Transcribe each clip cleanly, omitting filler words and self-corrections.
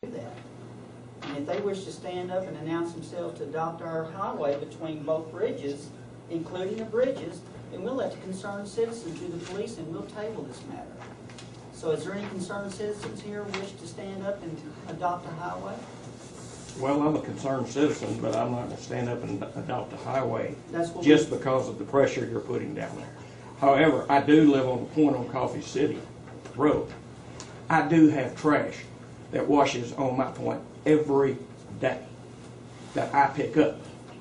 that. And if they wish to stand up and announce themselves to adopt our highway between both bridges, including the bridges, then we'll let the concerned citizens do the police and we'll table this matter. So is there any concerned citizens here who wish to stand up and adopt a highway? Well, I'm a concerned citizen, but I'm not going to stand up and adopt a highway just because of the pressure you're putting down there. However, I do live on the point on Coffee City Road. I do have trash that washes on my point every day that I pick up.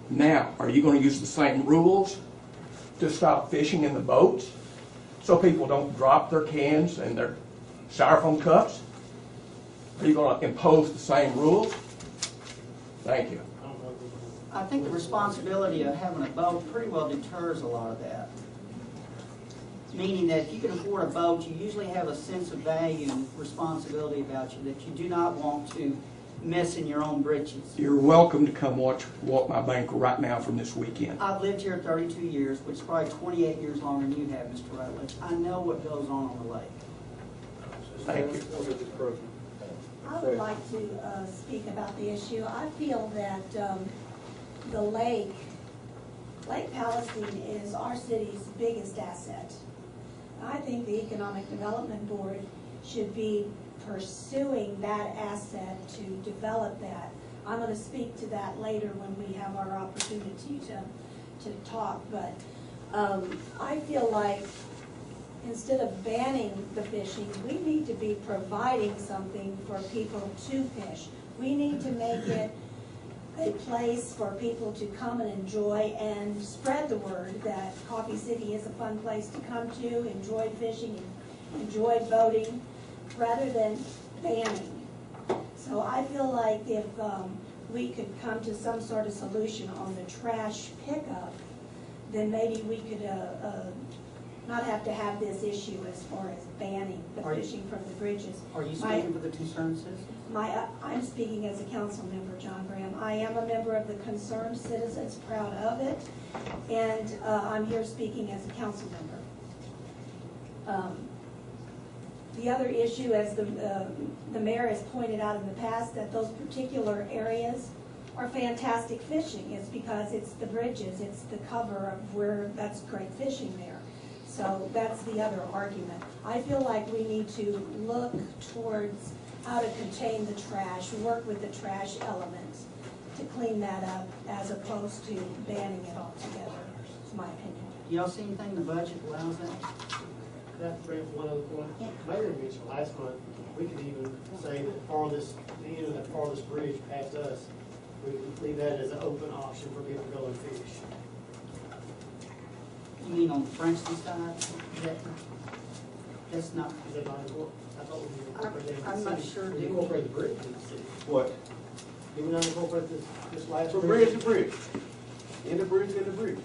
Now, are you going to use the same rules to stop fishing in the boats so people don't drop their cans and their styrofoam cups? Are you going to impose the same rules? Thank you. I think the responsibility of having a boat pretty well deters a lot of that. Meaning that if you can afford a boat, you usually have a sense of value and responsibility about you that you do not want to mess in your own britches. You're welcome to come walk my bank right now from this weekend. I've lived here 32 years, which is probably 28 years longer than you have, Mr. Rutledge. I know what goes on the lake. Thank you. I would like to speak about the issue. I feel that the Lake Palestine is our city's biggest asset. I think the Economic Development Board should be pursuing that asset to develop that. I'm going to speak to that later when we have our opportunity to talk, but I feel like instead of banning the fishing, we need to be providing something for people to fish. We need to make it a place for people to come and enjoy and spread the word that Coffee City is a fun place to come to, enjoy fishing, and enjoy boating, rather than banning. So I feel like if we could come to some sort of solution on the trash pickup, then maybe we could not have to have this issue as far as banning the fishing from the bridges. Are you speaking for the concerned citizens? I'm speaking as a council member, John Graham. I am a member of the Concerned Citizens, proud of it, and I'm here speaking as a council member. The other issue, as the mayor has pointed out in the past, that those particular areas are fantastic fishing. It's because it's the bridges, it's the cover of where that's great fishing there. So that's the other argument. I feel like we need to look towards how to contain the trash, work with the trash elements to clean that up as opposed to banning it altogether. It's my opinion. Y'all see anything in the budget allows that? Can I bring up one other point? Mayor mentioned last month, we could even say that the end of that farthest bridge past us, we could leave that as an open option for people to go and fish. You mean on the Frankston side? That's not. Is that not important? I thought we incorporated that. I'm not sure. We incorporate the bridge in the city. What? Did we not incorporate this last From bridge? bridge to bridge. In the bridge, in the bridge.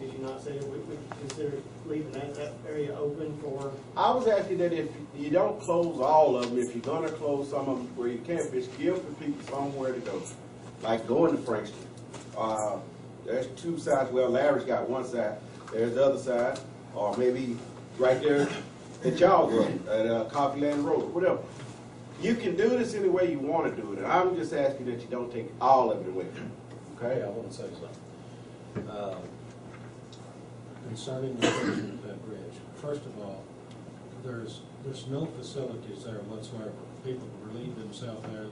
Did you not say that we consider leaving that area open for? I was asking that if you don't close all of them, if you're gonna close some of them where you can't fish, give the people somewhere to go. Like going to Frankston. There's two sides. Well, Larry's got one side. There's the other side. Or maybe right there at y'all's road, at Coffee Land Road, whatever. You can do this any way you want to do it. And I'm just asking that you don't take all of it away. Okay? Yeah, I want to say something. Concerning the bridge, first of all, there's no facilities there whatsoever. People relieve themselves there.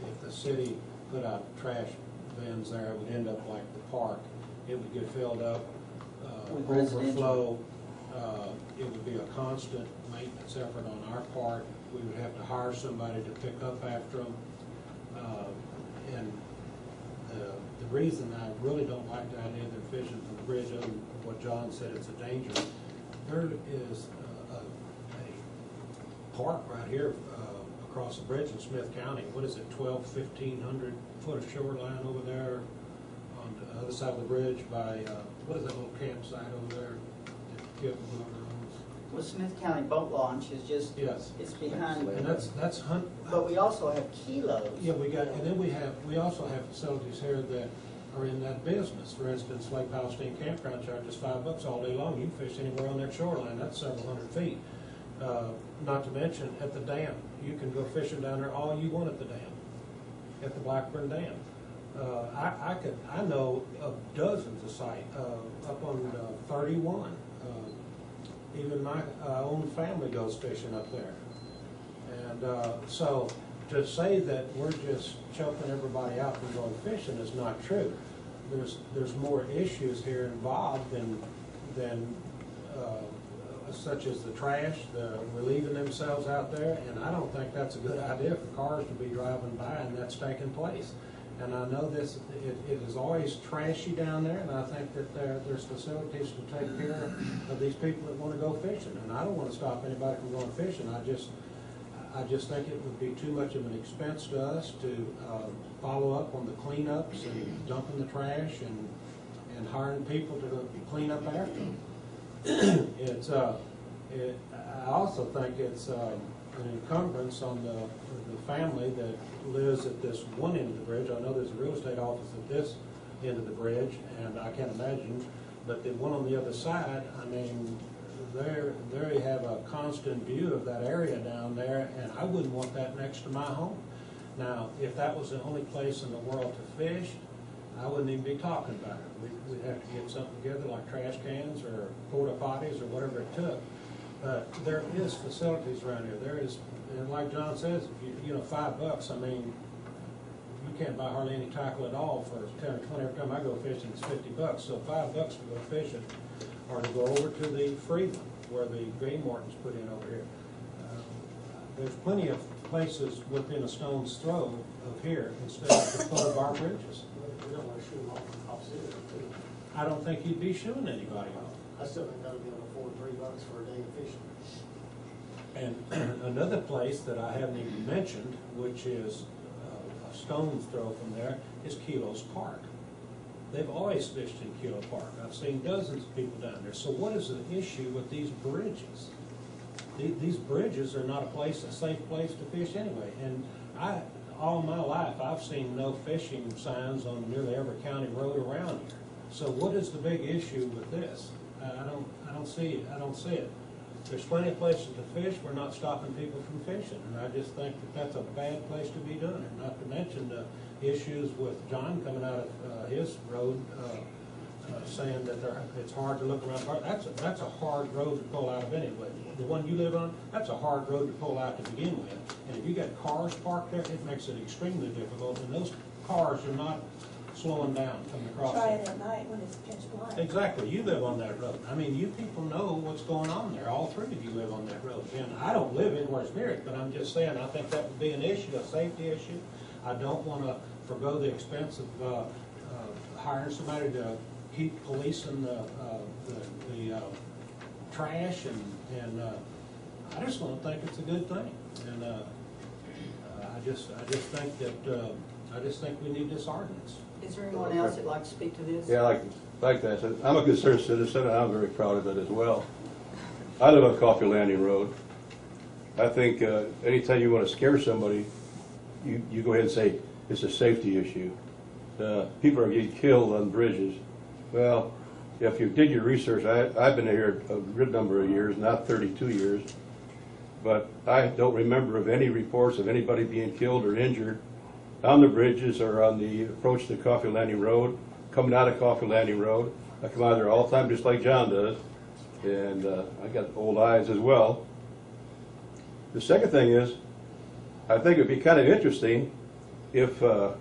If the city put out trash bins there, it would end up like the park. It would get filled up, overflow. It would be a constant maintenance effort on our part. We would have to hire somebody to pick up after them. And the reason I really don't like the idea of fishing from the bridge, other than what John said, it's a danger. There is a park right here across the bridge in Smith County. What is it, 1,100 foot of shoreline over there on the other side of the bridge by, what is that little campsite over there? Well, Smith County Boat Launch is just, yes, it's behind. and that's hunt. But we also have kilos. Yeah, and then we also have facilities here that are in that business. For instance, Lake Palestine Campground charges $5 all day long. You can fish anywhere on that shoreline. That's several hundred feet. Not to mention at the dam. You can go fishing down there all you want at the dam, at the Blackburn Dam. I know of dozens of sites up on 31. Even my own family goes fishing up there. And so to say that we're just choking everybody out from going fishing is not true. There's more issues here involved than such as the trash, the relieving themselves out there, and I don't think that's a good idea for cars to be driving by and that's taking place. And I know it is always trashy down there, and I think that there's facilities to take care of these people that want to go fishing. And I don't want to stop anybody from going fishing. I just think it would be too much of an expense to us to follow up on the cleanups and dumping the trash and hiring people to clean up after them. I also think it's an encumbrance on the family that lives at this one end of the bridge. I know there's a real estate office at this end of the bridge, and I can't imagine, but the one on the other side, I mean, they have a constant view of that area down there, and I wouldn't want that next to my home. Now, if that was the only place in the world to fish, I wouldn't even be talking about it. We'd have to get something together like trash cans or porta potties or whatever it took. But there is facilities around here. There is, and like John says, if you know, $5, I mean, you can't buy hardly any tackle at all for 10 or 20. Every time I go fishing, it's $50. So $5 to go fishing, or to go over to the Freedom where the Aldermorons put in over here. There's plenty of places within a stone's throw of here instead of the foot of our bridges. We don't want to shoot them off opposite too. I don't think you'd be shooing anybody off. I still think that would be able to afford $3 for a day of fishing. And another place that I haven't even mentioned, which is a stone's throw from there, is Kilo's Park. They've always fished in Kilo Park. I've seen dozens of people down there. So what is the issue with these bridges? These bridges are not a safe place to fish anyway. And all my life, I've seen no fishing signs on nearly every county road around here. So what is the big issue with this? I don't see it. I don't see it. There's plenty of places to fish. We're not stopping people from fishing. And I just think that that's a bad place to be doing it. Not to mention the issues with John coming out of his road, saying that it's hard to look around. That's a hard road to pull out of anyway. The one you live on, that's a hard road to pull out to begin with. And if you got cars parked there, it makes it extremely difficult. And those cars are not slowing down coming across. Try it at night when it's pitch black. Exactly. You live on that road. I mean, you people know what's going on there. All three of you live on that road. And I don't live anywhere near it, but I'm just saying, I think that would be an issue, a safety issue. I don't want to forgo the expense of hiring somebody to keep policing the trash, and I just don't think it's a good thing. And I just think we need this ordinance. Is there anyone else that'd like to speak to this? Yeah, like that. I'm a concerned citizen, and I'm very proud of it as well. I live on Coffee Landing Road. I think anytime you want to scare somebody, you go ahead and say it's a safety issue. People are getting killed on bridges. Well, if you did your research, I've been here a good number of years, not 32 years, but I don't remember of any reports of anybody being killed or injured on the bridges or on the approach to Coffee Landing Road, coming out of Coffee Landing Road. I come out there all the time just like John does, and I got old eyes as well. The second thing is, I think it would be kind of interesting if the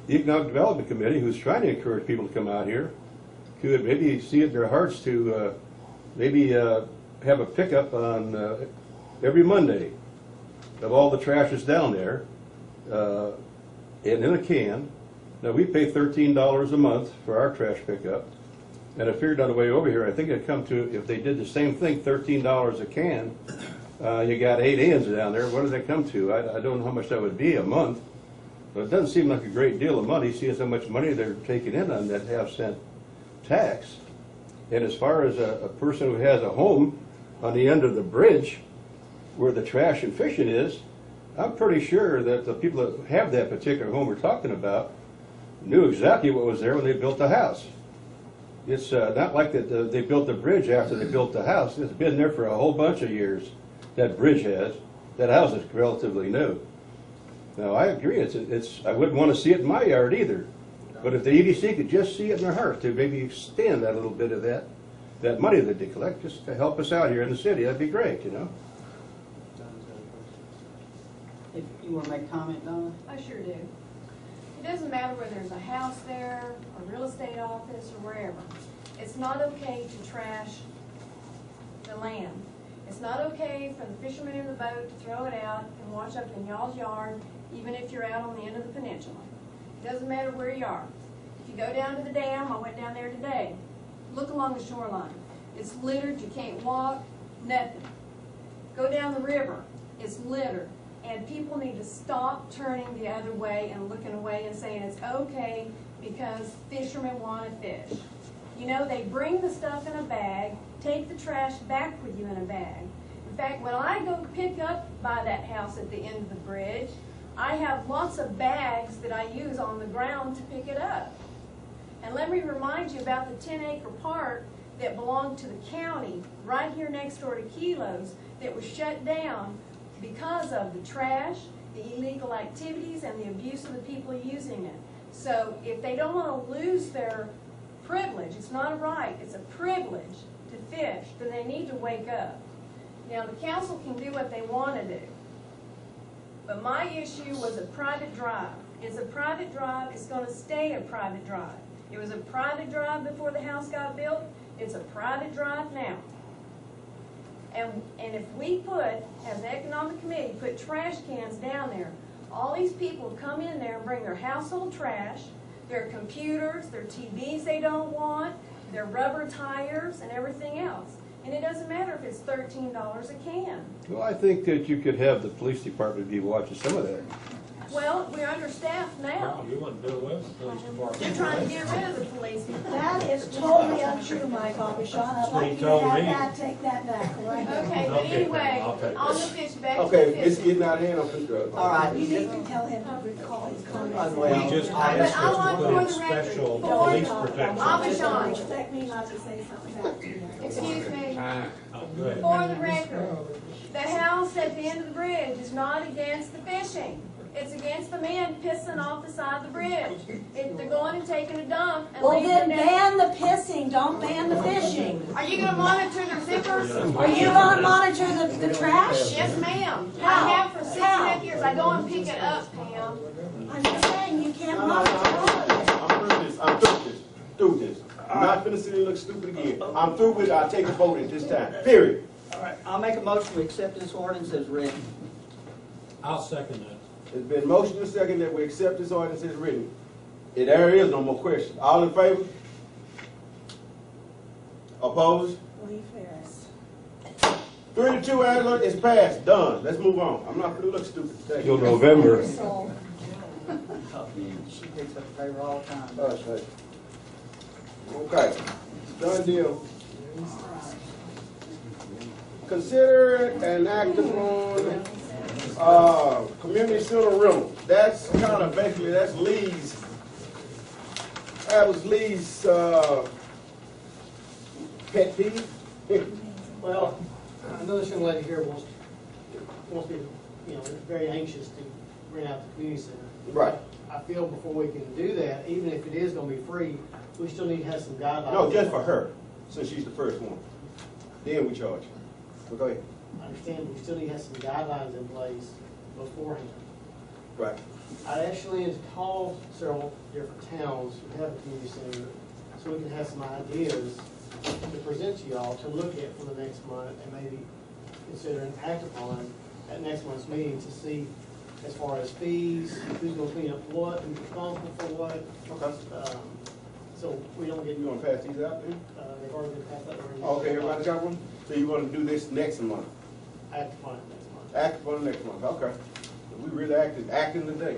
Economic Development Committee, who's trying to encourage people to come out here, could maybe see it in their hearts to maybe have a pickup on every Monday of all the trash that's down there, and in a can. Now, we pay $13 a month for our trash pickup, and I figured on the way over here, I think it'd come to, if they did the same thing, $13 a can, you got 8 ends down there. What does that come to? I don't know how much that would be a month, but it doesn't seem like a great deal of money, seeing how much money they're taking in on that half-cent tax. And as far as a person who has a home on the end of the bridge where the trash and fishing is, I'm pretty sure that the people that have that particular home we're talking about knew exactly what was there when they built the house. It's not like that they built the bridge after they built the house. It's been there for a whole bunch of years, that bridge has. That house is relatively new. Now, I agree, I wouldn't want to see it in my yard either. But if the EDC could just see it in their heart to maybe extend that little bit of that money that they collect, just to help us out here in the city, that'd be great, you know? If you want to make a comment, Donna? I sure do. It doesn't matter whether there's a house there, a real estate office, or wherever. It's not okay to trash the land. It's not okay for the fishermen in the boat to throw it out and wash up in y'all's yard, even if you're out on the end of the peninsula. It doesn't matter where you are. If you go down to the dam, I went down there today, look along the shoreline. It's littered, you can't walk, nothing. Go down the river, it's littered. And people need to stop turning the other way and looking away and saying it's okay because fishermen want to fish. You know, they bring the stuff in a bag, take the trash back with you in a bag. In fact, when I go pick up by that house at the end of the bridge, I have lots of bags that I use on the ground to pick it up. And let me remind you about the 10-acre park that belonged to the county right here next door to Kilos that was shut down because of the trash, the illegal activities, and the abuse of the people using it. So if they don't want to lose their privilege, it's not a right, it's a privilege to fish, then they need to wake up. Now the council can do what they want to do, but my issue was a private drive. It's a private drive, it's going to stay a private drive. It was a private drive before the house got built, it's a private drive now. And if we as the economic committee, put trash cans down there, all these people come in there and bring their household trash, their computers, their TVs they don't want, their rubber tires, and everything else. And it doesn't matter if it's $13 a can. Well, I think that you could have the police department be watching some of that. Well, we're understaffed now. You wouldn't do away with the police department. They're trying to get rid of the police. That is totally untrue, Mike Abishon. I'd like you to have that, take that back, right? Okay, but anyway, on the fish, back to the Okay, it's fishing. getting out of hand on this drug. All right. You need to tell him to recall his comments. Well, We just But I asked us want to for put in the record, special for- police protection. Abishon. Expect me not to say something back to you. Excuse me. Go ahead. For the record, the house at the end of the bridge is not against the fishing. It's against the men pissing off the side of the bridge. If they're going and taking a dump and Well, leaving then their ban the pissing, don't ban the fishing. Are you gonna monitor their zippers? Are you gonna monitor the trash? Yes, ma'am. I How? have for 6.5 years. I go and pick it up, Pam. I'm just saying, you can't monitor all of it. I'm through with this. I'm not finna sit and look stupid again. I'm through with it, I'll take a vote at this time, period. All right, I'll make a motion to accept this ordinance as written. I'll second that. It's been motion and second that we accept this ordinance as written. There is no more questions. All in favor? Opposed? Lee Ferris. 3-2, Angela, it's passed, done. Let's move on. I'm not gonna look stupid today. Till November. So, She picks up the paper all the time. Okay. Okay, done deal. Consider an act upon community center rental. That's kind of basically, that's Lee's. That was Lee's pet peeve. Well, I know this young lady here wants me to, very anxious to rent out the community center. Right. I feel before we can do that, even if it is gonna be free, we still need to have some guidelines. No, just for her, since she's the first one. Then we charge. But go ahead. I understand, but we still need to have some guidelines in place beforehand. Right. I actually need to call several different towns who have a community center, so we can have some ideas to present to y'all to look at for the next month, and maybe consider and act upon at next month's meeting to see, as far as fees, who's gonna clean up what, who's responsible for what. Okay. So we don't get, You wanna pass these out then? they've already been passed out. Okay, everybody got one? So you wanna do this next month? Act upon it next month. Act upon the next month, okay. We really acting today.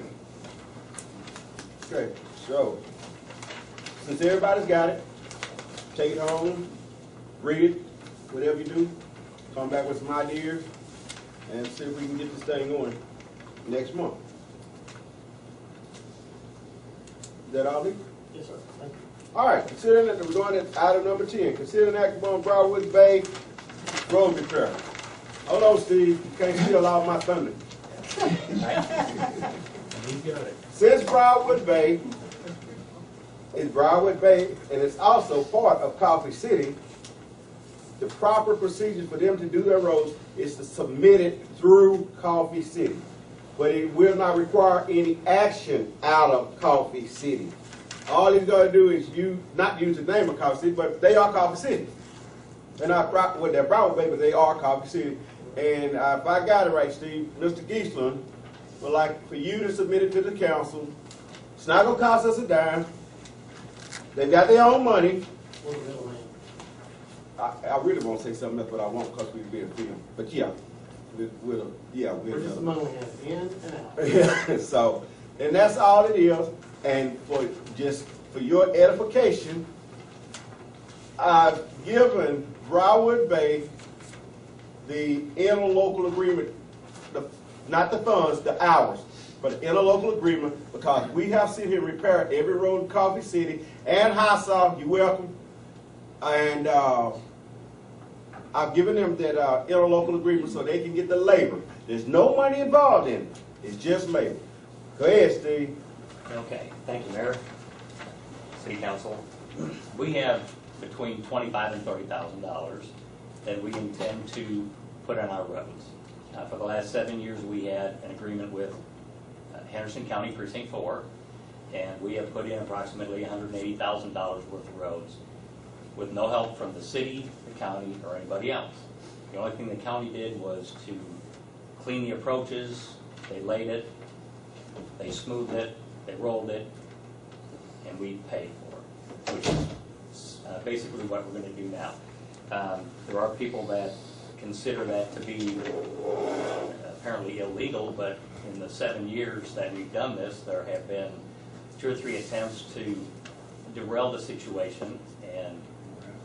Okay, so, since everybody's got it, take it home, read it, whatever you do, come back with some ideas, and see if we can get this thing going next month. Is that all, Lee? Yes, sir. Thank you. All right, considering that we're going to item number 10, considering act on Broadwood Bay road repair. Hold on, Steve, you can't steal all my thunder. You got it. Since Broadwood Bay is Broadwood Bay, and it's also part of Coffee City, the proper procedure for them to do their roads is to submit it through Coffee City. But it will not require any action out of Coffee City. All he's going to do is not use the name of Coffee City, but they are Coffee City. They're not with their Broadwood Bay, but they are Coffee City. And if I got it right, Steve, Mr. Geisler would like for you to submit it to the council. It's not going to cost us a dime. They've got their own money. What's the middle name? I really won't say something else, but I won't because we'll be in film. But yeah, we'll We're just a money hand, in and out. yeah, so, and that's all it is. And for your edification, I've given Broadwood Bay the interlocal agreement, not the funds, the hours, but the interlocal agreement, because we have sit here and repaired every road in Coffee City and Hossaw. You're welcome. And I've given them that interlocal agreement so they can get the labor. There's no money involved in it. It's just labor. Go ahead, Steve. Okay, thank you, Mayor, City Council. We have between $25,000 and $30,000 that we intend to put on our roads. For the last 7 years, we had an agreement with Henderson County Precinct 4, and we have put in approximately $180,000 worth of roads with no help from the city, the county, or anybody else. The only thing the county did was to clean the approaches, they laid it, they smoothed it, they rolled it, and we paid for it, which is basically what we're going to do now. There are people that consider that to be apparently illegal, but in the 7 years that we've done this, there have been 2 or 3 attempts to derail the situation, and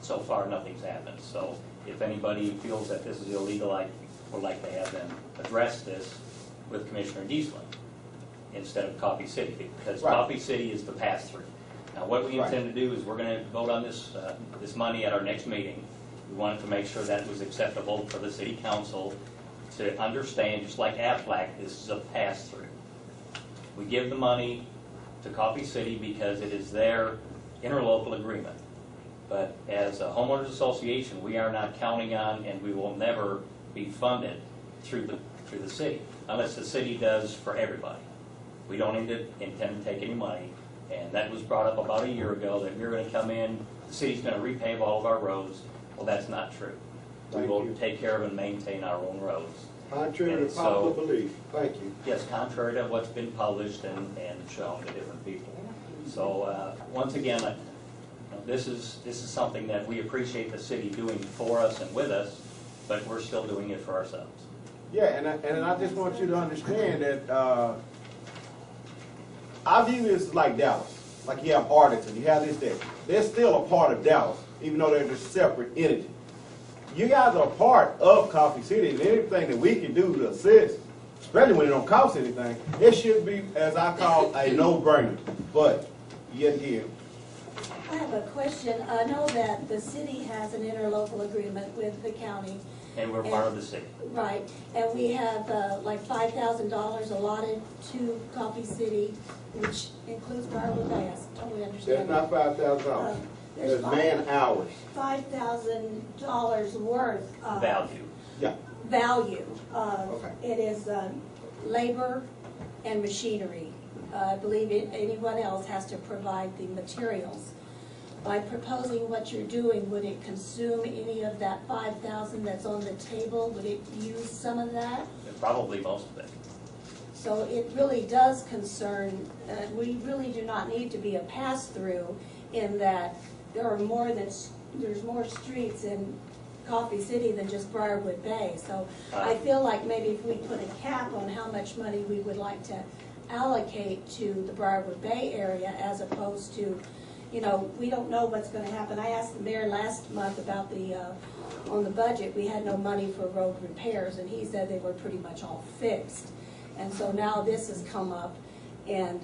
so far nothing's happened. So if anybody feels that this is illegal, I would like to have them address this with Commissioner Geisler instead of Coffee City, because Right. Coffee City is the pass-through. Now, what we intend to do is we're going to vote on this this money at our next meeting. We wanted to make sure that it was acceptable for the City Council to understand, just like Aflac, this is a pass-through. We give the money to Coffee City because it is their interlocal agreement. But as a homeowners association, we are not counting on, and we will never be funded through the city, unless the city does for everybody. We don't intend to take any money, and that was brought up about a year ago, that we're going to come in, the city's going to repave all of our roads. Well, that's not true. We Thank will you. take care of and maintain our own roads. Contrary to And so- popular belief. Thank you. Yes, contrary to what's been published and shown to different people. So, once again, this is something that we appreciate the city doing for us and with us, but we're still doing it for ourselves. Yeah, and I just want you to understand that I view this like Dallas. Like you have Arlington, you have this there. They're still a part of Dallas, even though they're just separate entity. You guys are a part of Coffee City, and anything that we can do to assist, especially when it don't cost anything, it should be, as I call, a no-brainer. But, yet again, I have a question. I know that the city has an interlocal agreement with the county. And we're part of the city. Right, and we have like $5,000 allotted to Coffee City, which includes Briarwood Bay. I totally that's understand not that. $5,000. There's There's man hours. $5,000 worth of Value. Yeah. value. Okay. It is labor and machinery. I believe anyone else has to provide the materials. By proposing what you're doing, would it consume any of that $5,000 that's on the table? Would it use some of that? And probably most of it. So it really does concern, we really do not need to be a pass-through in that there's more streets in Coffee City than just Briarwood Bay. So I feel like maybe if we put a cap on how much money we would like to allocate to the Briarwood Bay area as opposed to, you know, we don't know what's going to happen. I asked the mayor last month about on the budget, we had no money for road repairs, and he said they were pretty much all fixed. And so now this has come up, And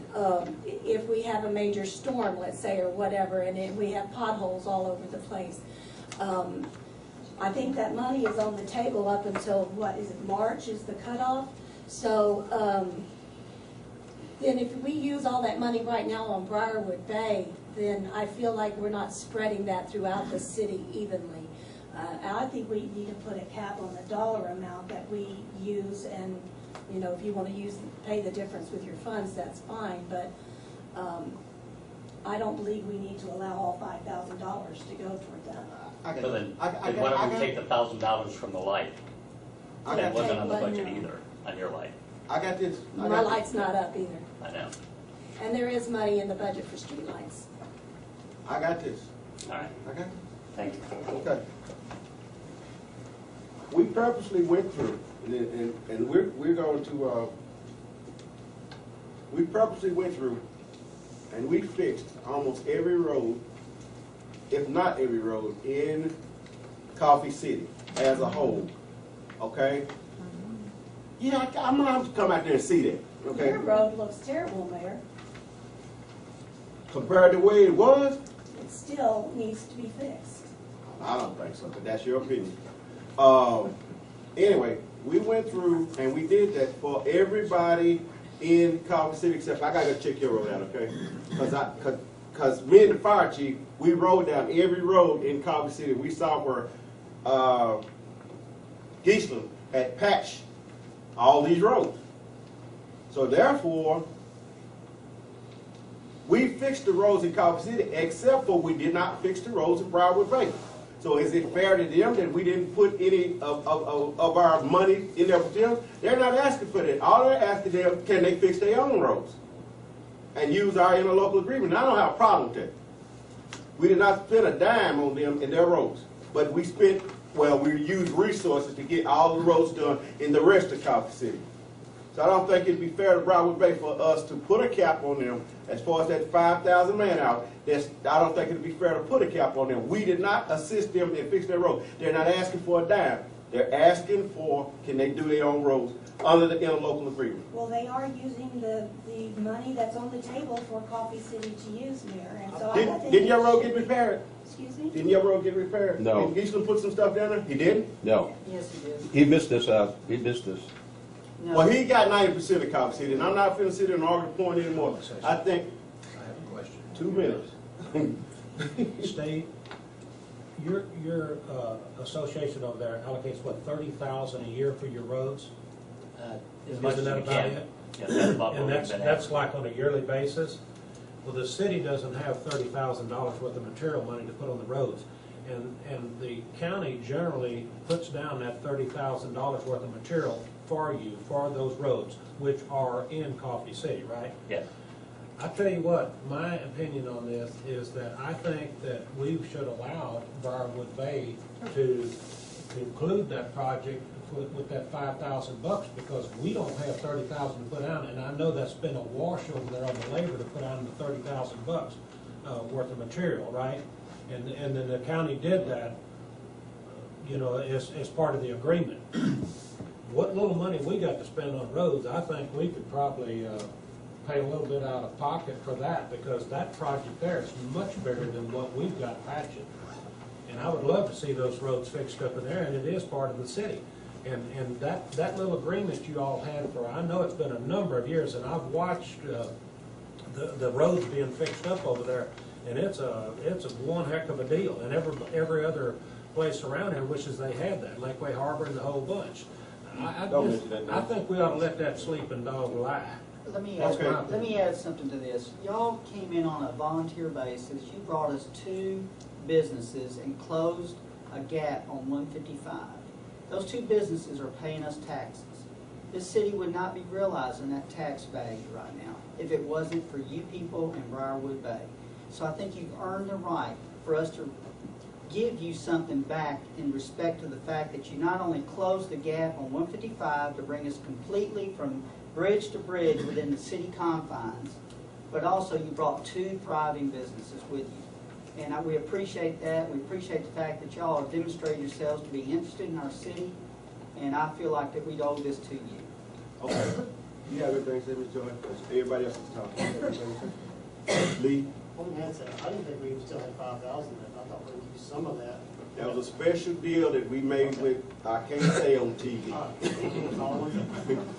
if we have a major storm, let's say, or whatever, and then we have potholes all over the place, I think that money is on the table up until, what, is it March is the cutoff? So then if we use all that money right now on Briarwood Bay, then I feel like we're not spreading that throughout the city evenly. I think we need to put a cap on the dollar amount that we use, and, you know, if you want to pay the difference with your funds, that's fine, but I don't believe we need to allow all $5,000 to go toward that. So then why don't we take the $1,000 from the light? That wasn't on the budget either, on your light. I got this. My light's not up either. I know. And there is money in the budget for streetlights. I got this. All right, Okay? thank you. Okay. We purposely went through, and we're going to, we purposely went through and we fixed almost every road, if not every road, in Coffee City as a whole, okay? Yeah, I'm gonna have to come out there and see that, okay? Your road looks terrible, Mayor. Compared to the way it was, It still needs to be fixed. I don't think so, but that's your opinion. Anyway, we went through and we did that for everybody in Coffee City, except I gotta go check your road out, okay? Cause me and the fire chief, we rode down every road in Coffee City. We saw where Geisler had patched all these roads. So therefore, we fixed the roads in Coffee City, except for we did not fix the roads in Briarwood Bay. So is it fair to them that we didn't put any of our money in there for them? They're not asking for that. All they're asking them, can they fix their own roads and use our interlocal agreement? And I don't have a problem with that. We did not spend a dime on them in their roads, but we spent, well, we used resources to get all the roads done in the rest of Coffee City. So I don't think it'd be fair to Briarwood Bay for us to put a cap on them as far as that 5,000 man hour. I don't think it'd be fair to put a cap on them. We did not assist them in fixing their road. They're not asking for a dime. They're asking for, can they do their own roads under the interlocal agreement? Well, they are using the money that's on the table for Coffee City to use, Mayor, and so I think. Didn't your road get repaired? Excuse me? Didn't your road get repaired? No. Did Geisler put some stuff down there? He didn't? No, Yes, he did. he missed this out, he missed this. No. Well, he got 90% of Coffee City, and I'm not finna sit there and argue the point anymore. I think I have a question. 2 minutes. State, your association over there allocates, what, 30,000 a year for your roads? As much as Isn't we that about can. it? Yes, that's about what And we've that's been that's asking. like on a yearly basis? Well, the city doesn't have $30,000 worth of material money to put on the roads. And the county generally puts down that $30,000 worth of material for you, for those roads, which are in Coffee City, right? Yes. I tell you what, my opinion on this is that I think that we should allow Briarwood Bay to conclude that project with that $5,000 because we don't have $30,000 to put out, and I know that's been a wash over there on the labor to put out the $30,000 worth of material, right? And then the county did that, you know, as part of the agreement. What little money we got to spend on roads, I think we could probably pay a little bit out of pocket for that because that project there is much bigger than what we've got patching. And I would love to see those roads fixed up in there, and it is part of the city. And that little agreement you all had for, I know it's been a number of years, and I've watched the roads being fixed up over there, and it's a one heck of a deal. And every other place around here wishes they had that, Lakeway Harbor and the whole bunch. I think we ought to let that sleeping dog lie. Let me That's add, my let me add something to this. Y'all came in on a volunteer basis. You brought us 2 businesses and closed a gap on 155. Those 2 businesses are paying us taxes. This city would not be realizing that tax value right now if it wasn't for you people in Briarwood Bay. So I think you've earned the right for us to give you something back in respect to the fact that you not only closed the gap on 155 to bring us completely from bridge to bridge within the city confines, but also you brought 2 thriving businesses with you. And we appreciate that. We appreciate the fact that y'all have demonstrated yourselves to be interested in our city, and I feel like that we owe this to you. Okay. You have everything to say, Ms. Joy? Everybody else is talking. Everything to say? Lee? One man said, I didn't think we still had 5,000 left. I thought we would use some of that. That was a special deal that we made with, I can't say on TV.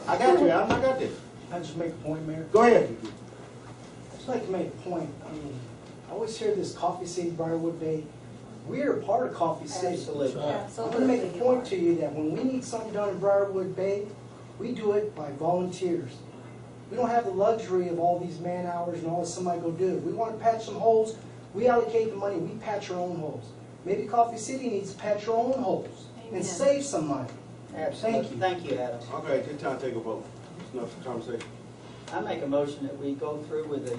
I got you, Adam, I got this. Can I just make a point, Mayor? Go ahead. I'd just like to make a point. I mean, I always hear this Coffee City, Briarwood Bay. We are part of Coffee City. Absolutely. I'm going to make a point to you that when we need something done in Briarwood Bay, we do it by volunteers. We don't have the luxury of all these man hours and all that somebody go do. We want to patch some holes, we allocate the money, we patch our own holes. Maybe Coffee City needs to patch our own holes Amen. and save some money. Absolutely. Thank you, Adam. Okay, it's time to take a vote. It's enough conversation. I make a motion that we go through with the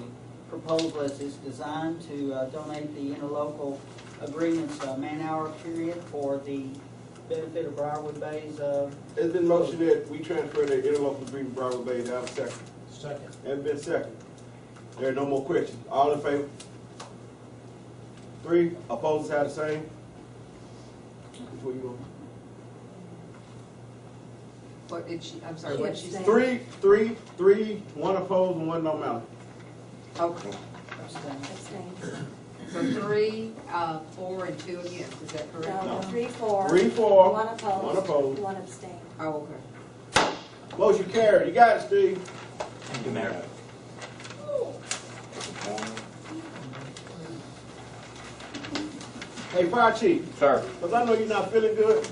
proposal as it's designed to donate the interlocal agreements man-hour period for the benefit of Briarwood Bay's. It's been motioned that we transfer the interlocal agreement Briarwood Bay. Now, second. Second. Has been second. There are no more questions. All in favor? 3. Opposed, have the same. Which way you going? What did she, I'm sorry, what did she say? 3, 1 opposed and 1 no matter. Okay, Abstain. so 3, 4, and 2 against, is that correct? No, 3, 4. 3, 4. 1 opposed. 1 opposed. 1 abstain. Oh, okay. Motion carried. You got it, Steve. Thank you, Mayor. Hey, Fire Chief. Sir. Because I know you're not feeling good.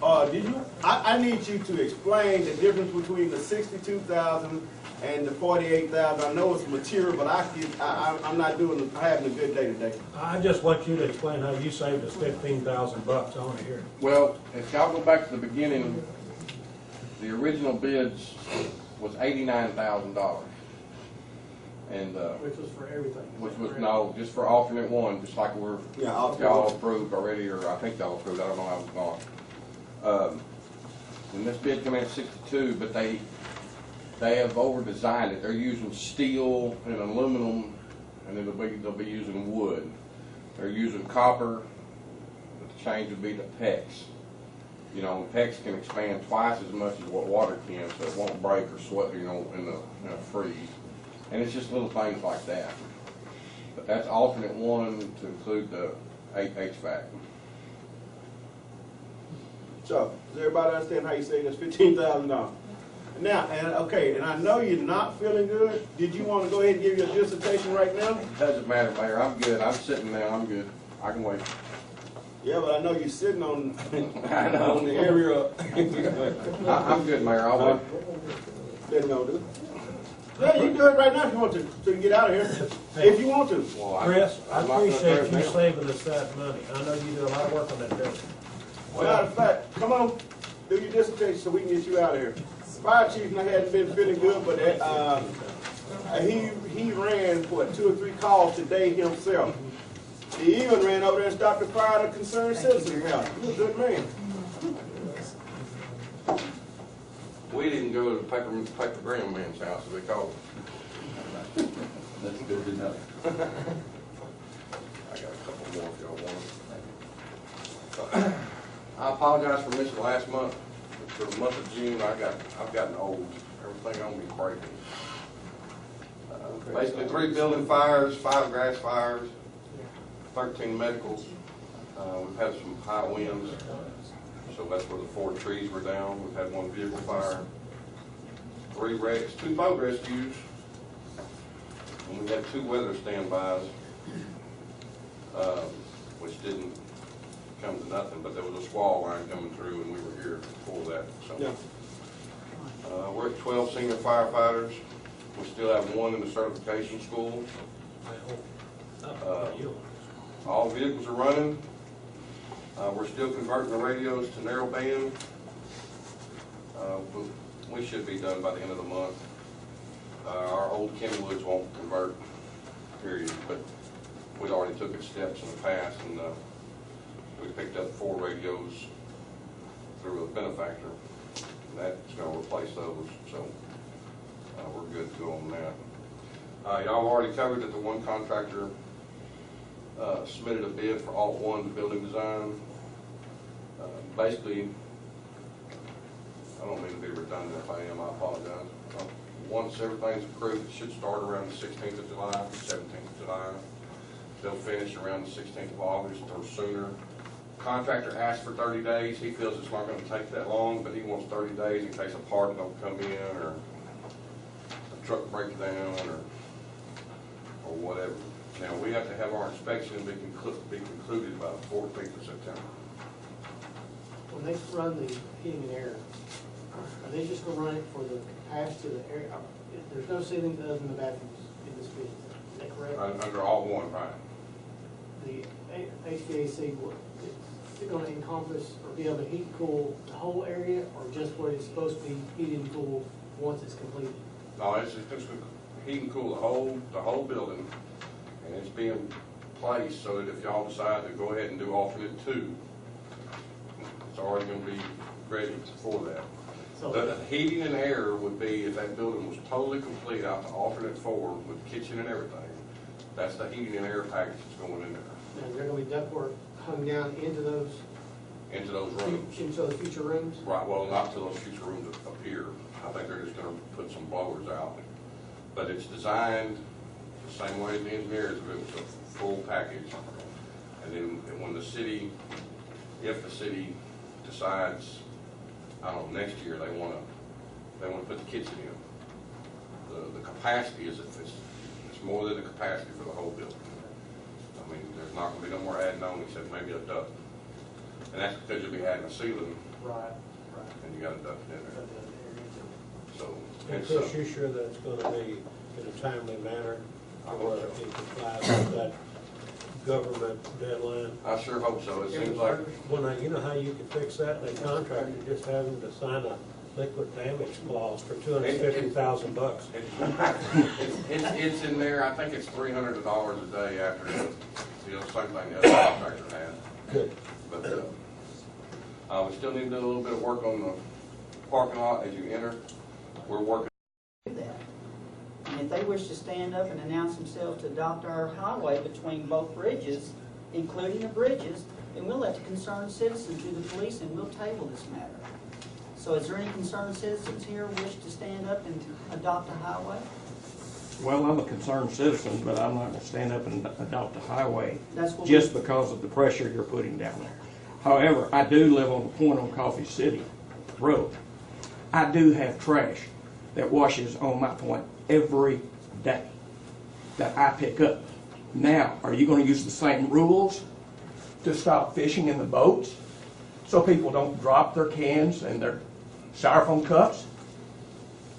I need you to explain the difference between the 62,000 and the 48,000. I know it's material, but I'm not having a good day today. I just want you to explain how you saved us $15,000. I want to hear it. Well, if y'all go back to the beginning, the original bids was $89,000. And, Which was for everything. which was, no, just for alternate one, just like Yeah, alternate y'all one. approved already, or I think y'all approved, I don't know how it's gone. And this bid came in at 62, but they have over-designed it. They're using steel and aluminum, and then they'll be using wood. They're using copper, but the change would be the PEX. You know, PEX can expand twice as much as what water can, so it won't break or sweat, you know, in a freeze. And it's just little things like that. But that's alternate one to include the HVAC. So, does everybody understand how you say that's $15,000? Now, and I know you're not feeling good. Did you want to go ahead and give your dissertation right now? Doesn't matter, Mayor, I'm good. I'm sitting down, I'm good. I can wait. Yeah, but I know you're sitting on, I know. on the area. I'm good, Mayor, I'll wait. Didn't know, dude. Yeah, you can do it right now if you want to, so you can get out of here. If you want to. Well, Chris, I I'm not gonna appreciate turn it you down. saving us that money. I know you do a lot of work on that building. Matter of fact, come on, do your dissertation so we can get you out of here. Fire chief hadn't been feeling good, but he ran, 2 or 3 calls today himself. He even ran over there and stopped the fire at a concerned citizen's house. He's a good man. We didn't go to the paper Graham man's house, as they call it. That's good to know. I got a couple more if y'all want them. I apologize for missing last month. For the month of June, I've gotten old. Everything on me is breaking. Basically 3 building fires, 5 grass fires, 13 medicals. We've had some high winds, so that's where the 4 trees were down. We've had 1 vehicle fire, 3 wrecks, 2 boat rescues, and we had 2 weather standbys, which didn't come to nothing, but there was a squall line coming through, and we were here for that. So, Yeah. we're at 12 senior firefighters. We still have 1 in the certification school. All vehicles are running. We're still converting the radios to narrow band. We should be done by the end of the month. Our old Kenwoods won't convert, period, but we already took its steps in the past, and we picked up 4 radios through a benefactor. That's going to replace those, so we're good to go on that. Y'all already covered that the one contractor submitted a bid for Alt 1 building design. Basically, I don't mean to be redundant. If I am, I apologize. once everything's approved, it should start around the 16th of July, 17th of July. They'll finish around the 16th of August or sooner. Contractor asked for 30 days. He feels it's not going to take that long, but he wants 30 days in case a part don't come in or a truck breaks down or whatever. Now, we have to have our inspection be concluded by the 14th of September. When they run the heating and air, are they just gonna run it for the capacity of the air? There's no ceilings other than the bathrooms in this building, is that correct? Under all one, right? The HVAC, is it gonna encompass or be able to heat and cool the whole area, or just what it's supposed to be heated and cooled once it's completed? No, it's just going to heat and cool the whole building, and it's being placed so that if y'all decide to go ahead and do alternate 2, it's already going to be ready for that. So The heating and air would be, if that building was totally complete out to alternate 4 with kitchen and everything, that's the heating and air package that's going in there, now, is there gonna be ductwork hung down into those rooms. into the future rooms? Right, well, not till those future rooms appear. I think they're just gonna put some blowers out. But it's designed the same way the engineers do. It's a full package. And then when the city, if the city decides, I don't know, next year they wanna put the kitchen in, the capacity is, it's more than the capacity for the whole building. I mean, there's not gonna be no more adding on except maybe a duct. And that's because you'll be adding a ceiling, Right. and you got a duct in there. So, And it's, Chris, you sure that it's gonna be in a timely manner, or in compliance with that government deadline? I sure hope so. It seems like, Well, now, you know how you could fix that? The contractor just having to sign a liquid damage clause for $250,000. it's in there. I think it's $300 a day after the same thing the other contractor had. Good. But we still need to do a little bit of work on the parking lot as you enter. We're working. That. And if they wish to stand up and announce themselves to adopt our highway between both bridges, including the bridges, then we'll let the concerned citizens do the police and we'll table this matter. So is there any concerned citizens here wish to stand up and adopt a highway? Well, I'm a concerned citizen, but I'm not going to stand up and adopt a highway That's what just because of the pressure you're putting down there. However, I do live on the Point on Coffee City Road. I do have trash that washes on my point every day that I pick up. Now, are you going to use the same rules to stop fishing in the boats so people don't drop their cans and their styrofoam cups?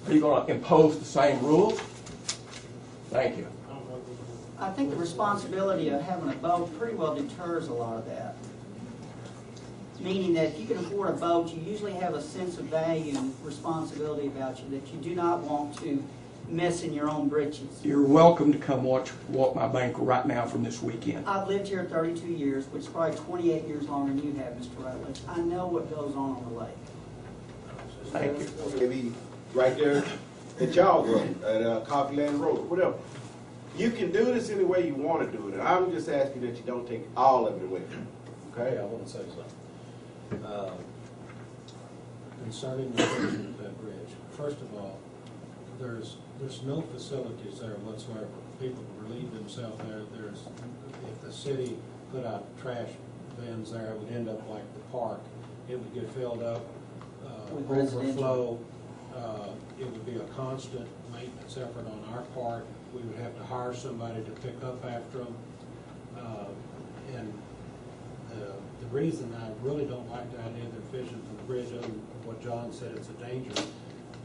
Are you going to impose the same rules? Thank you. I think the responsibility of having a boat pretty well deters a lot of that. Meaning that if you can afford a boat, you usually have a sense of value and responsibility about you, that you do not want to mess in your own britches. You're welcome to come walk my bank right now from this weekend. I've lived here 32 years, which is probably 28 years longer than you have, Mr. Rutledge. I know what goes on the lake. Thank you. Maybe right there at y'all road, at Coffee Land Road, whatever. You can do this any way you want to do it, and I'm just asking that you don't take all of it away. Okay? I want to say something. Concerning the closing of that bridge, first of all, there's no facilities there whatsoever. People relieve themselves there. If the city put out trash bins there, it would end up like the park. It would get filled up, overflow. It would be a constant maintenance effort on our part. We would have to hire somebody to pick up after them. And the reason I really don't like the idea of they're fishing from the bridge, other than what John said, it's a danger.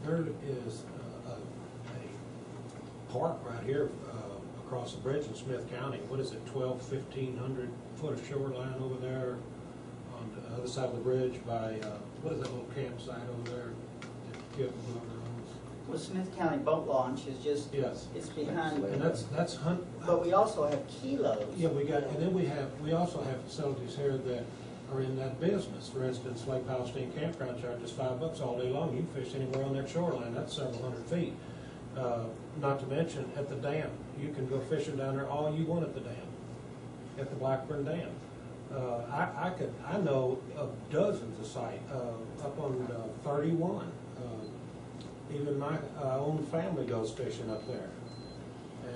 There is a park right here across the bridge in Smith County. What is it, 1,500 foot of shoreline over there on the other side of the bridge by, what is that little campsite over there? Well, Smith County Boat Launch is just, Yes. it's behind. And that's But we also have kilos. Yeah, and then we also have facilities here that are in that business. For instance, Lake Palestine Campground charges $5 all day long. You can fish anywhere on that shoreline. That's several hundred feet. Not to mention at the dam. You can go fishing down there all you want at the dam, at the Blackburn Dam. I know of dozens of sites up on 31. even my own family goes fishing up there.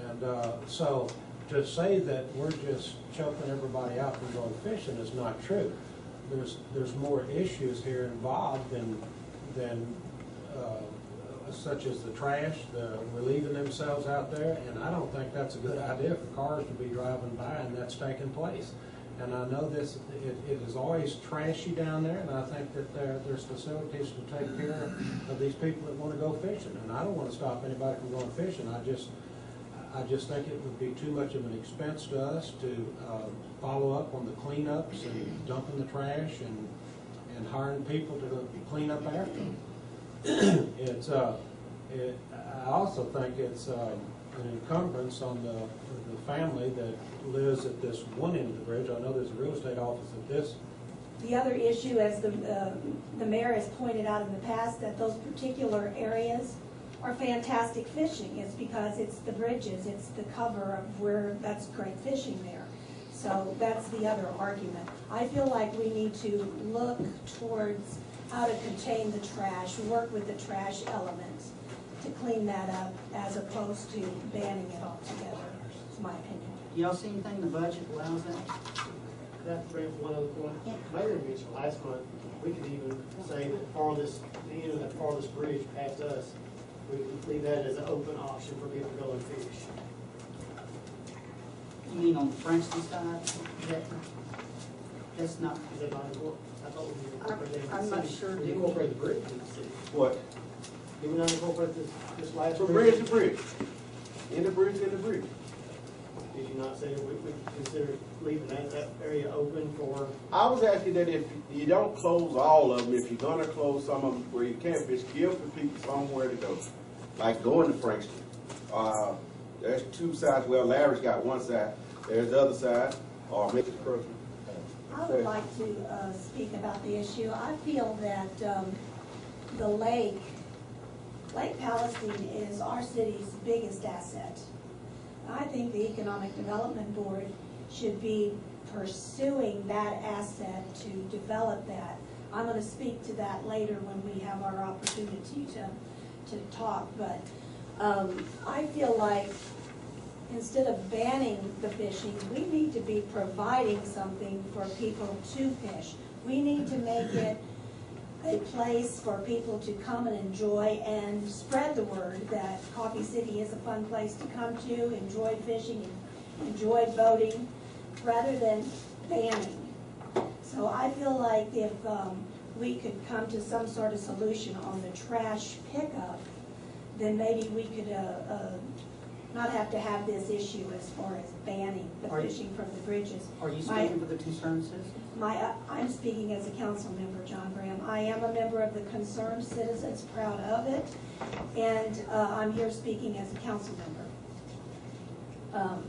And so to say that we're just choking everybody out from going fishing is not true. There's more issues here involved than such as the trash, the relieving themselves out there, and I don't think that's a good idea for cars to be driving by and that's taking place. And I know it is always trashy down there, and I think that there's facilities to take care of these people that want to go fishing. And I don't want to stop anybody from going fishing. I just think it would be too much of an expense to us to follow up on the cleanups and dumping the trash and hiring people to clean up after them. I also think it's an encumbrance on the family that lives at this one end of the bridge. I know there's a real estate office at this. The other issue, as the mayor has pointed out in the past, that those particular areas are fantastic fishing. It's because it's the bridges, it's the cover of where that's great fishing there. So that's the other argument. I feel like we need to look towards how to contain the trash, work with the trash elements to clean that up as opposed to banning it altogether, is my opinion. Y'all see anything in the budget allows that? Could I bring up one other point? Mayor mentioned last month, we could even say that the end of that farthest bridge past us, we could leave that as an open option for people to go and fish. You mean on the Frankston side? That's not, Is that not important? I thought we incorporated that in I'm the not city. sure, We did we? incorporated the bridge in the city. What? Did we not incorporate this last From bridge? bridge to bridge. In the bridge, in the bridge. Did you not say that we consider leaving that area open for? I was asking that if you don't close all of them, if you're gonna close some of them where you can't fish, give the people somewhere to go. Like going to Frankston. There's two sides, well, Larry's got one side, there's the other side, or Mr. Crosby. I would like to speak about the issue. I feel that the Lake Palestine is our city's biggest asset. I think the Economic Development Board should be pursuing that asset to develop that. I'm going to speak to that later when we have our opportunity to talk, but I feel like instead of banning the fishing, we need to be providing something for people to fish. We need to make it a place for people to come and enjoy and spread the word that Coffee City is a fun place to come to, enjoy fishing, enjoy boating, rather than banning. So I feel like if we could come to some sort of solution on the trash pickup, then maybe we could not have to have this issue as far as banning the fishing from the bridges. Are you speaking for the concerned citizens? I'm speaking as a council member, John Graham. I am a member of the Concerned Citizens, proud of it, and I'm here speaking as a council member.